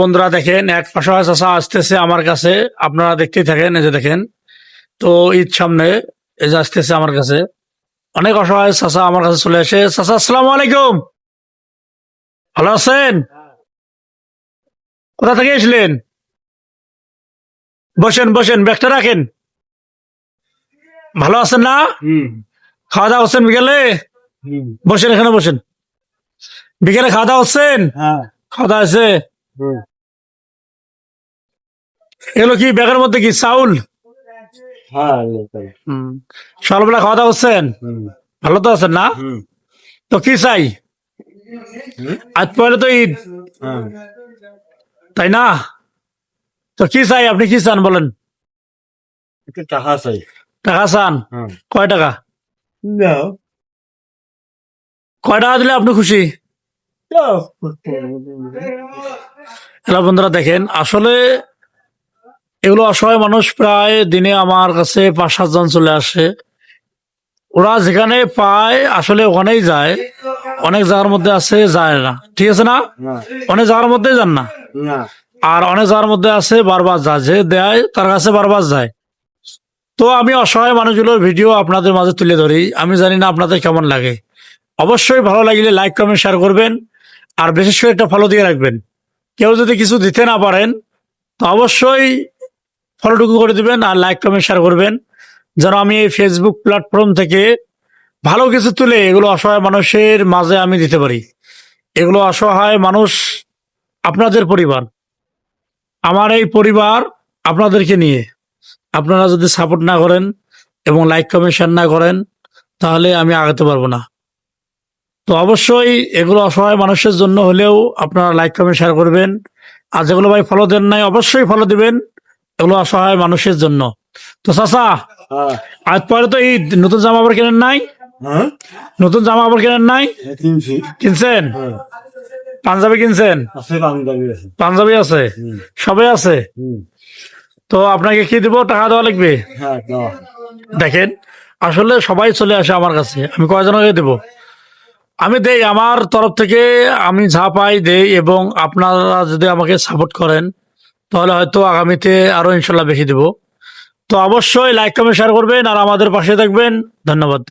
বন্ধুরা দেখেন, এক অসহায় চাচা আসতেছে আমার কাছে। আপনারা দেখতেই থাকেন, এই যে দেখেন। তো ঈদ সামনে, এই যে আসতেছে আমার কাছে। অনেক অসহায় চাচা আমার কাছে চলে আসে। চাচা, আসসালামু আলাইকুম। ভালো আছেন? কোথা থেকে এসলেন? বসেন বসেন, ব্যাগটা রাখেন। ভালো আছেন না? খাওয়া দাওয়া করছেন বিকেলে? বসেন, এখানে বসেন। বিকেলে খাওয়া দাওয়া করছেন? খাওয়া দাওয়া আছে? এগুলো কি ব্যাগের মধ্যে? কি চাউল? সকালবেলা খাওয়া দাওয়া করছেন? ভালো তো আছেন না? তো কি চাই? আজ পরে তো ঈদ, তাই না? তো কি চাই? আপনি কি চান বলেন? একটু টাকা চাই। টাকা চান? কয় টাকা? না, কয় টাকা দিলে আপনি খুশি? হ্যালো বন্ধুরা দেখেন, আসলে এগুলো অসহায় মানুষ প্রায় দিনে আমার কাছে 5-7 জন চলে আসে। ওরা যেখানে পায় আসলে ওখানেই যায়। অনেক জায়গার মধ্যে আছে যায় না, ঠিক আছে না? অনেক জায়গার মধ্যে যান না। না, আর অনেক জায়গার মধ্যে আছে বারবার যায়, যে দেয় তার কাছে বারবার যায়। তো আমি অসহায় মানুষগুলোর ভিডিও আপনাদের মাঝে তুলে ধরি। আমি জানি না আপনাদের কেমন লাগে। অবশ্যই ভালো লাগলে লাইক কমেন্ট শেয়ার করবেন। আর বিশেষ করে একটা ফলো দিয়ে রাখবেন। কেউ যদি কিছু দিতে না পারেন, তো অবশ্যই ফলোটুকু করে দিবেন আর লাইক কমেন্ট শেয়ার করবেন, যেন আমি এই ফেসবুক প্ল্যাটফর্ম থেকে ভালো কিছু তুলে এগুলো অসহায় মানুষের মাঝে আমি দিতে পারি। এগুলো অসহায় মানুষ আপনাদের পরিবার, আমার এই পরিবার আপনাদেরকে নিয়ে। আপনারা যদি সাপোর্ট না করেন এবং লাইক কমেন্ট শেয়ার না করেন, তাহলে আমি আগাতে পারবো না। তো অবশ্যই এগুলো অসহায় মানুষের জন্য হলেও আপনারা লাইক কমেন্ট শেয়ার করবেন। আর যেগুলো ভাই ফলো দেন নাই, অবশ্যই ফলো দিবেন। এগুলো অসহায় মানুষের জন্য। তো চাচা, আজ পরে তো ঈদ, নতুন জামা কাপড় কেনেন নাই? নতুন জামা কাপড় কেনেন নাই? কিনছি। কিনছেন? পাঞ্জাবি কিনছেন? আছে, পাঞ্জাবি আছে। পাঞ্জাবি আছে? সবাই আছে? তো আপনাকে কি দিব? টাকা দেওয়া লাগবে? হ্যাঁ, দাও। দেখেন, আসলে সবাই চলে আসে আমার কাছে। আমি কয়জনকে দেব? আমি দেই আমার তরফ থেকে, আমি যা পাই দেই। এবং আপনারা যদি আমাকে সাপোর্ট করেন, তাহলে হয়তো আগামীতে আরো ইনশাল্লাহ বেশি দেব। তো অবশ্যই লাইক কমেন্ট শেয়ার করবেন আর আমাদের পাশে থাকবেন। ধন্যবাদ।